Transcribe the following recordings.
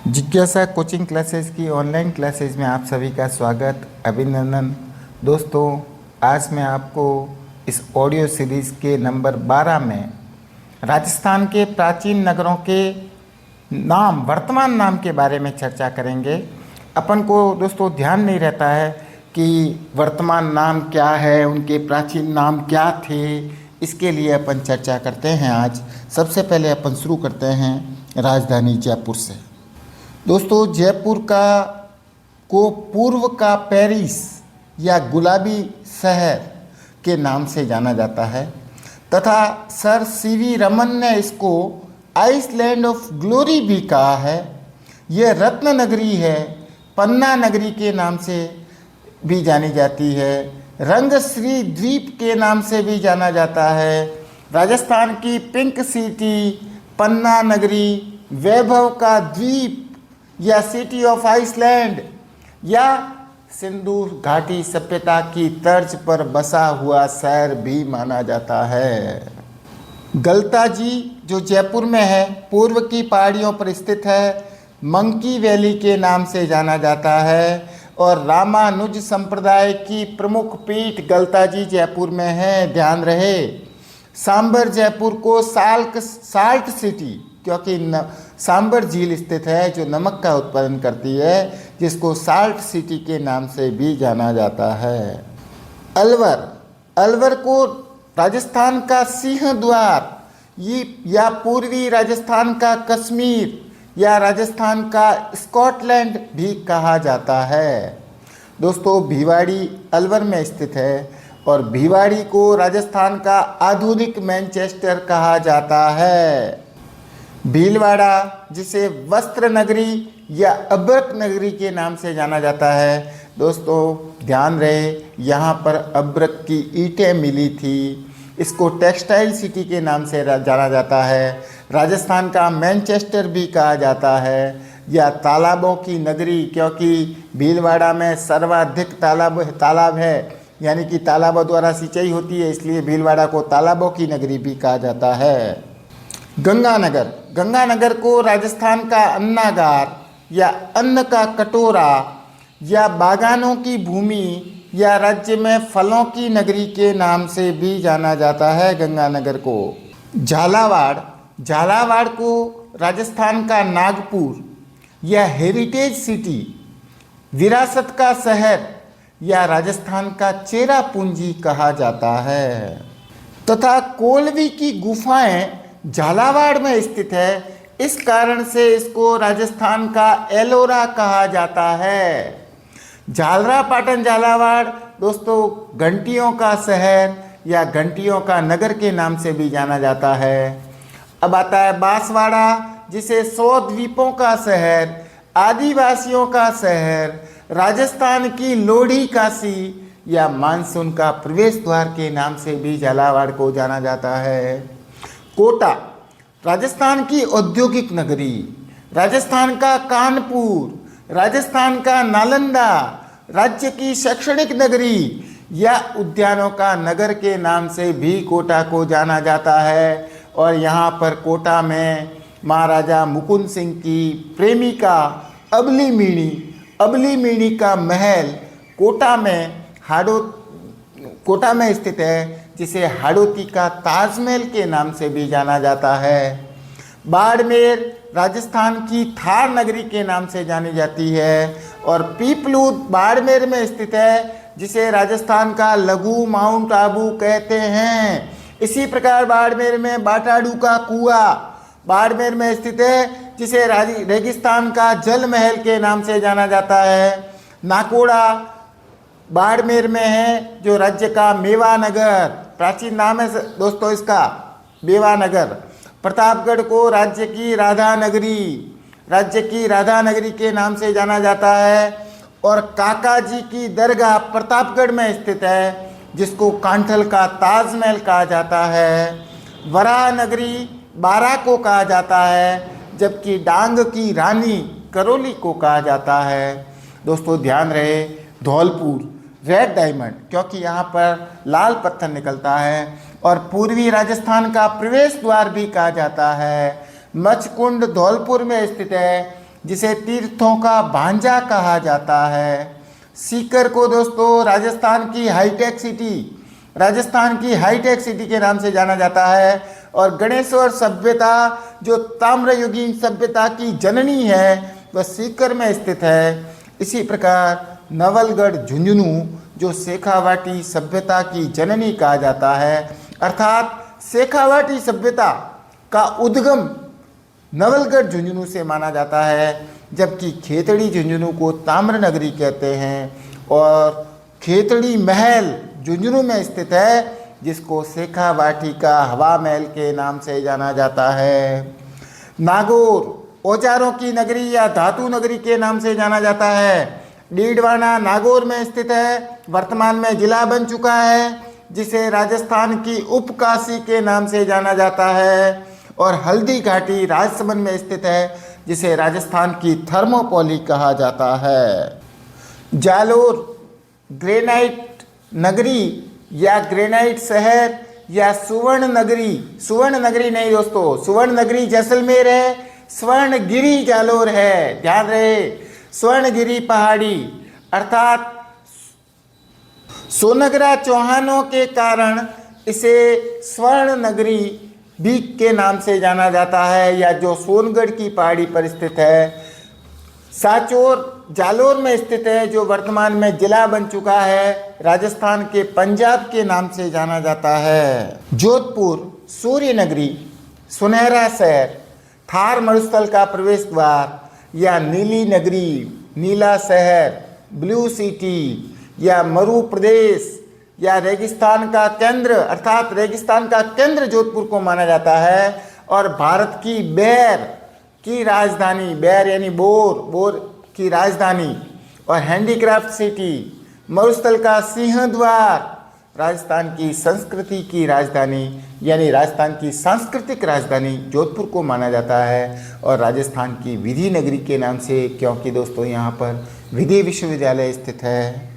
जिज्ञासा coaching classes की online classes में आप सभी का स्वागत, अभिनंदन। दोस्तों, आज मैं आपको इस ऑडियो सीरीज़ के नंबर 12 में राजस्थान के प्राचीन नगरों के नाम, वर्तमान नाम के बारे में चर्चा करेंगे। अपन को दोस्तों ध्यान नहीं रहता है कि वर्तमान नाम क्या है, उनके प्राचीन नाम क्या थे। इसके लिए अपन चर्चा करते हैं। आज सबसे पहले अपन शुरू करते हैं राजधानी जयपुर से। दोस्तों, जयपुर को पूर्व का पेरिस या गुलाबी शहर के नाम से जाना जाता है तथा सर सीवी रमन ने इसको आइसलैंड ऑफ ग्लोरी भी कहा है। यह रत्न नगरी है, पन्ना नगरी के नाम से भी जानी जाती है, रंगश्री द्वीप के नाम से भी जाना जाता है। राजस्थान की पिंक सिटी, पन्ना नगरी, वैभव का द्वीप या सिटी ऑफ आइसलैंड या सिंधु घाटी सभ्यता की तर्ज पर बसा हुआ शहर भी माना जाता है। गलताजी जो जयपुर में है, पूर्व की पहाड़ियों पर स्थित है, मंकी वैली के नाम से जाना जाता है और रामानुज संप्रदाय की प्रमुख पीठ गलताजी जयपुर में है। ध्यान रहे, सांबर जयपुर को साल्ट सिटी, क्योंकि सांबर झील स्थित है जो नमक का उत्पादन करती है, जिसको साल्ट सिटी के नाम से भी जाना जाता है। अलवर को राजस्थान का सिंह द्वार या पूर्वी राजस्थान का कश्मीर या राजस्थान का स्कॉटलैंड भी कहा जाता है। दोस्तों, भिवाड़ी अलवर में स्थित है और भिवाड़ी को राजस्थान का आधुनिक मैनचेस्टर कहा जाता है। भीलवाड़ा, जिसे वस्त्र नगरी या अब्रक नगरी के नाम से जाना जाता है। दोस्तों, ध्यान रहे, यहाँ पर अब्रक की ईंटें मिली थी। इसको टेक्सटाइल सिटी के नाम से जाना जाता है। राजस्थान का मैनचेस्टर भी कहा जाता है या तालाबों की नगरी, क्योंकि भीलवाड़ा में सर्वाधिक तालाब है, यानी कि तालाबों द्वारा सिंचाई होती है, इसलिए भीलवाड़ा को तालाबों की नगरी भी कहा जाता है। गंगानगर को राजस्थान का अन्नागार या अन्न का कटोरा या बागानों की भूमि या राज्य में फलों की नगरी के नाम से भी जाना जाता है। गंगानगर को झालावाड़ को राजस्थान का नागपुर या हेरिटेज सिटी, विरासत का शहर या राजस्थान का चेरापूंजी कहा जाता है तथा कोलवी की गुफाएं झालावाड़ में स्थित है। इस कारण से इसको राजस्थान का एलोरा कहा जाता है। झालरापाटन झालावाड़ दोस्तों घंटियों का शहर या घंटियों का नगर के नाम से भी जाना जाता है। अब आता है बांसवाड़ा, जिसे 100 द्वीपों का शहर, आदिवासियों का शहर, राजस्थान की लोढ़ी काशी या मानसून का प्रवेश द्वार के नाम से भी झालावाड़ को जाना जाता है। कोटा, राजस्थान की औद्योगिक नगरी, राजस्थान का कानपुर, राजस्थान का नालंदा, राज्य की शैक्षणिक नगरी या उद्यानों का नगर के नाम से भी कोटा को जाना जाता है। और यहाँ पर कोटा में महाराजा मुकुंद सिंह की प्रेमिका अबली मीणी का महल कोटा में स्थित है, जिसे हाड़ौती का ताजमहल के नाम से भी जाना जाता है। बाड़मेर राजस्थान की थार नगरी के नाम से जानी जाती है और पीपलूद बाड़मेर में स्थित है, जिसे राजस्थान का लघु माउंट आबू कहते हैं। इसी प्रकार बाड़मेर में बाटाडू का कुआं बाड़मेर में स्थित है, जिसे रेगिस्तान का जल महल के नाम से जाना जाता है। नाकोड़ा बाड़मेर में है, जो राज्य का मेवा नगर, प्राचीन नाम है दोस्तों इसका मेवा नगर। प्रतापगढ़ को राज्य की राधा नगरी के नाम से जाना जाता है और काका जी की दरगाह प्रतापगढ़ में स्थित है, जिसको कांठल का ताजमहल कहा जाता है। वराह नगरी बारा को कहा जाता है, जबकि डांग की रानी करौली को कहा जाता है। दोस्तों, ध्यान रहे, धौलपुर रेड डायमंड, क्योंकि यहाँ पर लाल पत्थर निकलता है और पूर्वी राजस्थान का प्रवेश द्वार भी कहा जाता है। मचकुंड धौलपुर में स्थित है, जिसे तीर्थों का भांजा कहा जाता है। सीकर को दोस्तों राजस्थान की हाईटेक सिटी के नाम से जाना जाता है। और गणेश्वर सभ्यता जो ताम्रयुगीन सभ्यता की जननी है वह सीकर में स्थित है। इसी प्रकार नवलगढ़ झुंझुनू जो शेखावाटी सभ्यता की जननी कहा जाता है, अर्थात शेखावाटी सभ्यता का उद्गम नवलगढ़ झुंझुनू से माना जाता है, जबकि खेतड़ी झुंझुनू को ताम्र नगरी कहते हैं। और खेतड़ी महल झुंझुनू में स्थित है, जिसको शेखावाटी का हवा महल के नाम से जाना जाता है। नागौर औजारों की नगरी या धातु नगरी के नाम से जाना जाता है। डीडवाना नागौर में स्थित है, वर्तमान में जिला बन चुका है, जिसे राजस्थान की उपकाशी के नाम से जाना जाता है। और हल्दी घाटी राजसमंद में स्थित है, जिसे राजस्थान की थर्मोपोली कहा जाता है। जालोर ग्रेनाइट नगरी या ग्रेनाइट शहर या सुवर्ण नगरी नहीं दोस्तों, सुवर्ण नगरी जैसलमेर है, स्वर्णगिरी जालोर है। ध्यान रहे, स्वर्णगिरी पहाड़ी अर्थात सोनगरा चौहानों के कारण इसे स्वर्ण नगरी भी के नाम से जाना जाता है, या जो सोनगढ़ की पहाड़ी पर स्थित है। साचोर जालोर में स्थित है, जो वर्तमान में जिला बन चुका है, राजस्थान के पंजाब के नाम से जाना जाता है। जोधपुर सूर्य नगरी, सुनहरा शहर, थार मरुस्थल का प्रवेश द्वार, या नीली नगरी, नीला शहर, ब्लू सिटी, या मरु प्रदेश, या रेगिस्तान का केंद्र अर्थात रेगिस्तान का केंद्र जोधपुर को माना जाता है। और भारत की बेर की राजधानी, बेर यानी बोर की राजधानी, और हैंडीक्राफ्ट सिटी, मरुस्थल का सिंहद्वार, राजस्थान की संस्कृति की राजधानी यानी राजस्थान की सांस्कृतिक राजधानी जोधपुर को माना जाता है। और राजस्थान की विधि नगरी के नाम से, क्योंकि दोस्तों यहाँ पर विधि विश्वविद्यालय स्थित है।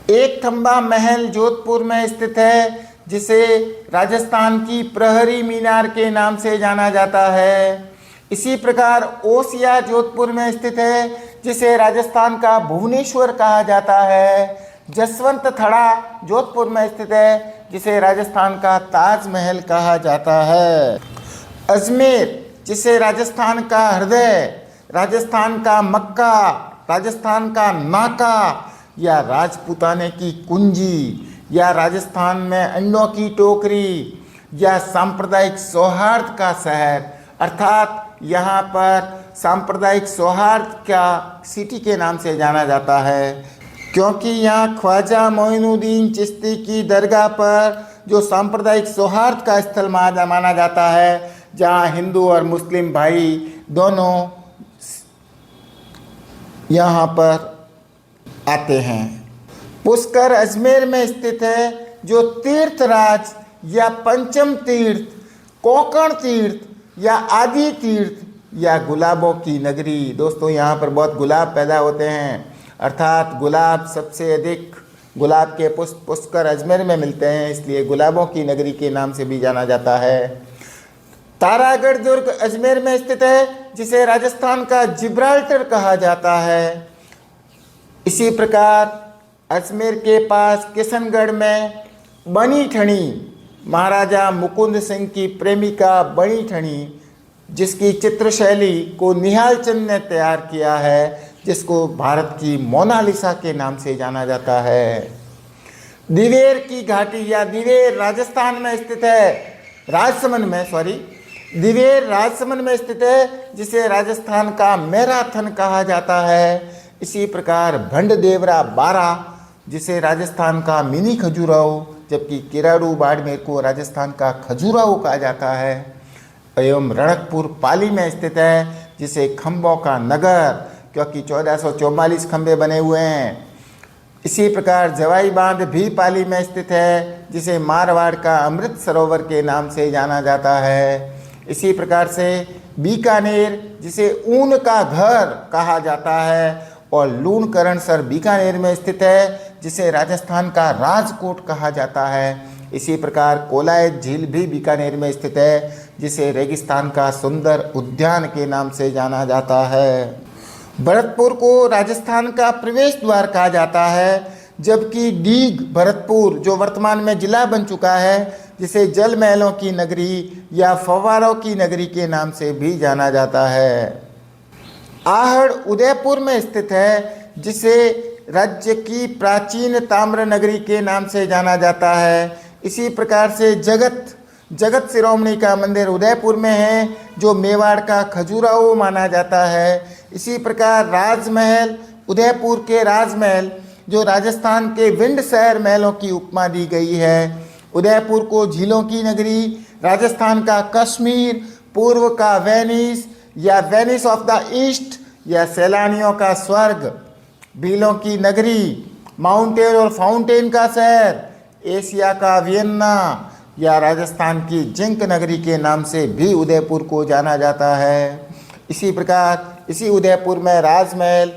एक थंबा महल जोधपुर में स्थित है, जिसे राजस्थान की प्रहरी मीनार के नाम से जाना जाता है। इसी प्रकार ओसिया जोधपुर में स्थित है, जिसे राजस्थान का भुवनेश्वर कहा जाता है। जसवंत थड़ा जोधपुर में स्थित है, जिसे राजस्थान का ताजमहल कहा जाता है। अजमेर, जिसे राजस्थान का हृदय, राजस्थान का मक्का, राजस्थान का नाका, या राजपूताने की कुंजी, या राजस्थान में अंडों की टोकरी, या सांप्रदायिक सौहार्द का शहर, अर्थात यहाँ पर सांप्रदायिक सौहार्द का सिटी के नाम से जाना जाता है, क्योंकि यहाँ ख्वाजा मोइनुद्दीन चिश्ती की दरगाह पर जो सांप्रदायिक सौहार्द का स्थल माना जाता है, जहाँ हिंदू और मुस्लिम भाई दोनों यहाँ पर आते हैं। पुष्कर अजमेर में स्थित है, जो तीर्थराज या पंचम तीर्थ, कोकण तीर्थ या आदि तीर्थ, या गुलाबों की नगरी। दोस्तों यहाँ पर बहुत गुलाब पैदा होते हैं, अर्थात गुलाब सबसे अधिक गुलाब के पुष्प पुष्कर अजमेर में मिलते हैं, इसलिए गुलाबों की नगरी के नाम से भी जाना जाता है। तारागढ़ दुर्ग अजमेर में स्थित है, जिसे राजस्थान का जिब्राल्टर कहा जाता है। इसी प्रकार अजमेर के पास किशनगढ़ में बनी ठणी, महाराजा मुकुंद सिंह की प्रेमिका बनी ठणी, जिसकी चित्रशैली को निहाल चंद ने तैयार किया है, जिसको भारत की मोनालिसा के नाम से जाना जाता है। दिवेर की घाटी या दिवेर राजस्थान में स्थित है, दिवेर राजसमंद में स्थित है, जिसे राजस्थान का मैराथन कहा जाता है। इसी प्रकार भंडदेवरा बारा, जिसे राजस्थान का मिनी खजुराहो, जबकि किराड़ू बाड़मेर को राजस्थान का खजुराहो कहा जाता है। एवं रणकपुर पाली में स्थित है, जिसे खंभों का नगर, क्योंकि 1444 खंभे बने हुए हैं। इसी प्रकार जवाई बांध भी पाली में स्थित है, जिसे मारवाड़ का अमृत सरोवर के नाम से जाना जाता है। इसी प्रकार से बीकानेर, जिसे ऊन का घर कहा जाता है, और लूणकरणसर बीकानेर में स्थित है, जिसे राजस्थान का राजकोट कहा जाता है। इसी प्रकार कोलायत झील भी बीकानेर में स्थित है, जिसे रेगिस्तान का सुंदर उद्यान के नाम से जाना जाता है। भरतपुर को राजस्थान का प्रवेश द्वार कहा जाता है, जबकि डीग भरतपुर जो वर्तमान में जिला बन चुका है, जिसे जल महलों की नगरी या फव्वारों की नगरी के नाम से भी जाना जाता है। आहड़ उदयपुर में स्थित है, जिसे राज्य की प्राचीन ताम्र नगरी के नाम से जाना जाता है। इसी प्रकार से जगत शिरोमणि का मंदिर उदयपुर में है, जो मेवाड़ का खजुराहो माना जाता है। इसी प्रकार राजमहल, उदयपुर के राजमहल जो राजस्थान के विंड शहर महलों की उपमा दी गई है। उदयपुर को झीलों की नगरी, राजस्थान का कश्मीर, पूर्व का वेनिस या वेनिस ऑफ द ईस्ट या सैलानियों का स्वर्ग, भीलों की नगरी, माउंटेन और फाउंटेन का शहर, एशिया का वियन्ना या राजस्थान की जिंक नगरी के नाम से भी उदयपुर को जाना जाता है। इसी प्रकार इसी उदयपुर में राजमहल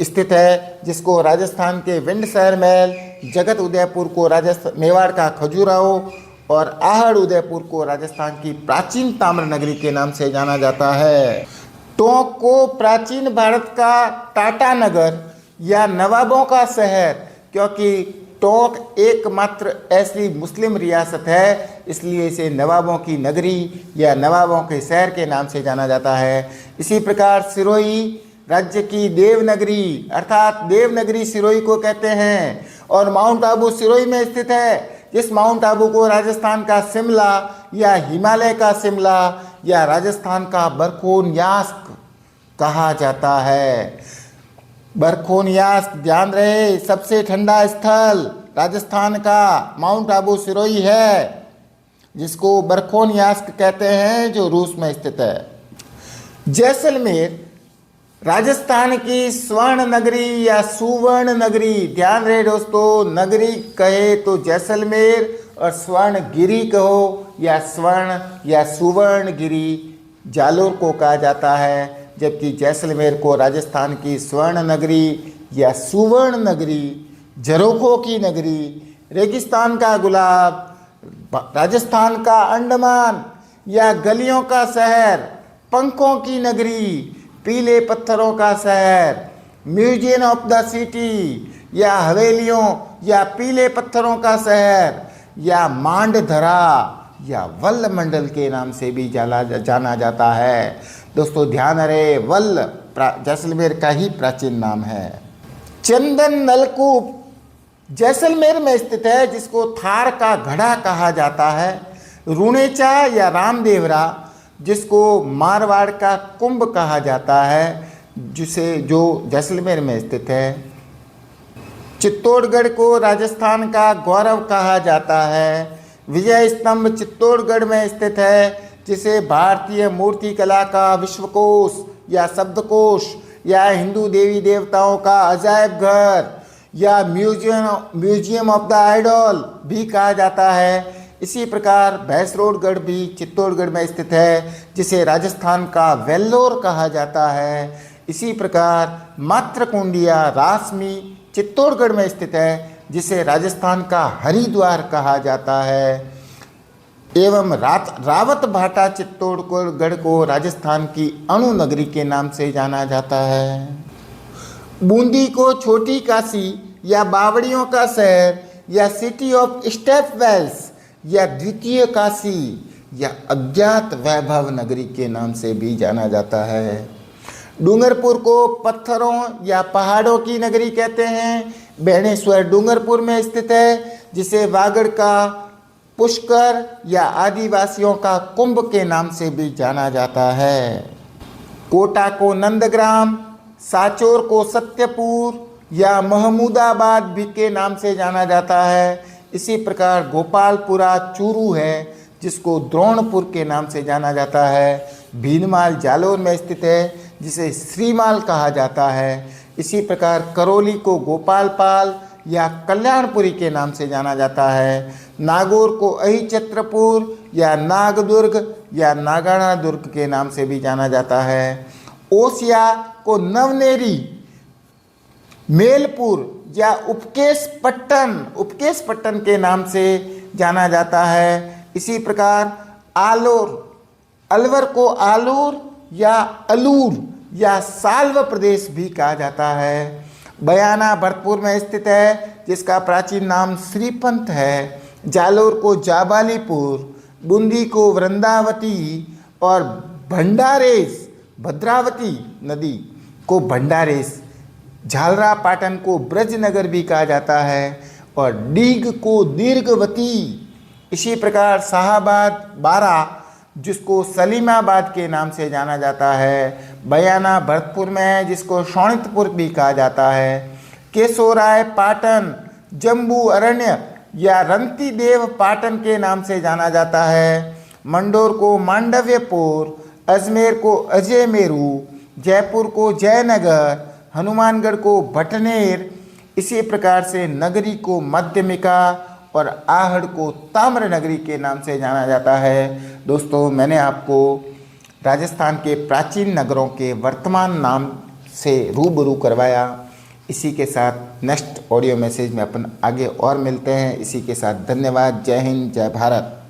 स्थित है, जिसको राजस्थान के विंड शहर महल, जगत उदयपुर को राजस्थान मेवाड़ का खजुराहो और आहड़ उदयपुर को राजस्थान की प्राचीन ताम्र नगरी के नाम से जाना जाता है। टोंक को प्राचीन भारत का टाटा नगर या नवाबों का शहर, क्योंकि टोंक एकमात्र ऐसी मुस्लिम रियासत है, इसलिए इसे नवाबों की नगरी या नवाबों के शहर के नाम से जाना जाता है। इसी प्रकार सिरोही राज्य की देवनगरी अर्थात देवनगरी सिरोही को कहते हैं, और माउंट आबू सिरोही में स्थित है, जिस माउंट आबू को राजस्थान का शिमला या हिमालय का शिमला या राजस्थान का बरखोनियास्क कहा जाता है। बरखोनियास्क ध्यान रहे, सबसे ठंडा स्थल राजस्थान का माउंट आबू सिरोही है, जिसको बरखोनियास्क कहते हैं, जो रूस में स्थित है। जैसलमेर राजस्थान की स्वर्ण नगरी या सुवर्ण नगरी, ध्यान रहे दोस्तों, नगरी कहे तो जैसलमेर और स्वर्ण गिरी कहो या स्वर्ण या सुवर्ण गिरी जालोर को कहा जाता है, जबकि जैसलमेर को राजस्थान की स्वर्ण नगरी या सुवर्ण नगरी, झरोखों की नगरी, रेगिस्तान का गुलाब, राजस्थान का अंडमान या गलियों का शहर, पंखों की नगरी, पीले पत्थरों का शहर, म्यूजियम ऑफ द सिटी या हवेलियों या पीले पत्थरों का शहर या मांडधरा या वल्ल मंडल के नाम से भी जाना जाता है। दोस्तों ध्यान रहे, वल्ल जैसलमेर का ही प्राचीन नाम है। चंदन नलकूप जैसलमेर में स्थित है, जिसको थार का घड़ा कहा जाता है। रुणेचा या रामदेवरा, जिसको मारवाड़ का कुंभ कहा जाता है, जो जैसलमेर में स्थित है। चित्तौड़गढ़ को राजस्थान का गौरव कहा जाता है। विजय स्तंभ चित्तौड़गढ़ में स्थित है, जिसे भारतीय मूर्तिकला का विश्वकोश या शब्दकोश या हिंदू देवी देवताओं का अजायब घर या म्यूजियम ऑफ द आइडल भी कहा जाता है। इसी प्रकार भैंसरोडगढ़ भी चित्तौड़गढ़ में स्थित है, जिसे राजस्थान का वेल्लोर कहा जाता है। इसी प्रकार मातृकुंडिया रासमी चित्तौड़गढ़ में स्थित है, जिसे राजस्थान का हरिद्वार कहा जाता है। एवं रावत भाटा चित्तौड़गढ़ को राजस्थान की अणु नगरी के नाम से जाना जाता है। बूंदी को छोटी काशी या बावड़ियों का शहर या सिटी ऑफ स्टेप वेल्स या द्वितीय काशी या अज्ञात वैभव नगरी के नाम से भी जाना जाता है। डूंगरपुर को पत्थरों या पहाड़ों की नगरी कहते हैं। बेणेश्वर डूंगरपुर में स्थित है, जिसे वागड़ का पुष्कर या आदिवासियों का कुंभ के नाम से भी जाना जाता है। कोटा को नंदग्राम, साचोर को सत्यपुर या महमूदाबाद भी के नाम से जाना जाता है। इसी प्रकार गोपालपुरा चूरू है, जिसको द्रोणपुर के नाम से जाना जाता है। भीनमाल जालोर में स्थित है, जिसे श्रीमाल कहा जाता है। इसी प्रकार करौली को गोपालपाल या कल्याणपुरी के नाम से जाना जाता है। नागौर को अहिछत्रपुर या नागदुर्ग या नागाना दुर्ग के नाम से भी जाना जाता है। ओसिया को नवनेरी, मेलपुर या उपकेश पट्टन के नाम से जाना जाता है। इसी प्रकार अलवर को आलूर या अलूर या साल्व प्रदेश भी कहा जाता है। बयाना भरतपुर में स्थित है, जिसका प्राचीन नाम श्रीपंथ है। जालोर को जाबालीपुर, बूंदी को वृंदावती और भंडारेस भद्रावती नदी को भंडारेस, झालरा पाटन को ब्रजनगर भी कहा जाता है और डीग को दीर्घवती। इसी प्रकार शाहाबाद बारा, जिसको सलीमाबाद के नाम से जाना जाता है, बयाना भरतपुर में है, जिसको शोणितपुर भी कहा जाता है। केशोराय पाटन जम्बू अरण्य या रंतीदेव पाटन के नाम से जाना जाता है। मंडोर को मांडव्यपुर, अजमेर को अजयमेरू, जयपुर को जयनगर, हनुमानगढ़ को भटनेर, इसी प्रकार से नगरी को मध्यमिका और आहड़ को ताम्रनगरी के नाम से जाना जाता है। दोस्तों, मैंने आपको राजस्थान के प्राचीन नगरों के वर्तमान नाम से रूबरू करवाया। इसी के साथ नेक्स्ट ऑडियो मैसेज में अपन आगे और मिलते हैं। इसी के साथ धन्यवाद। जय हिंद, जय भारत।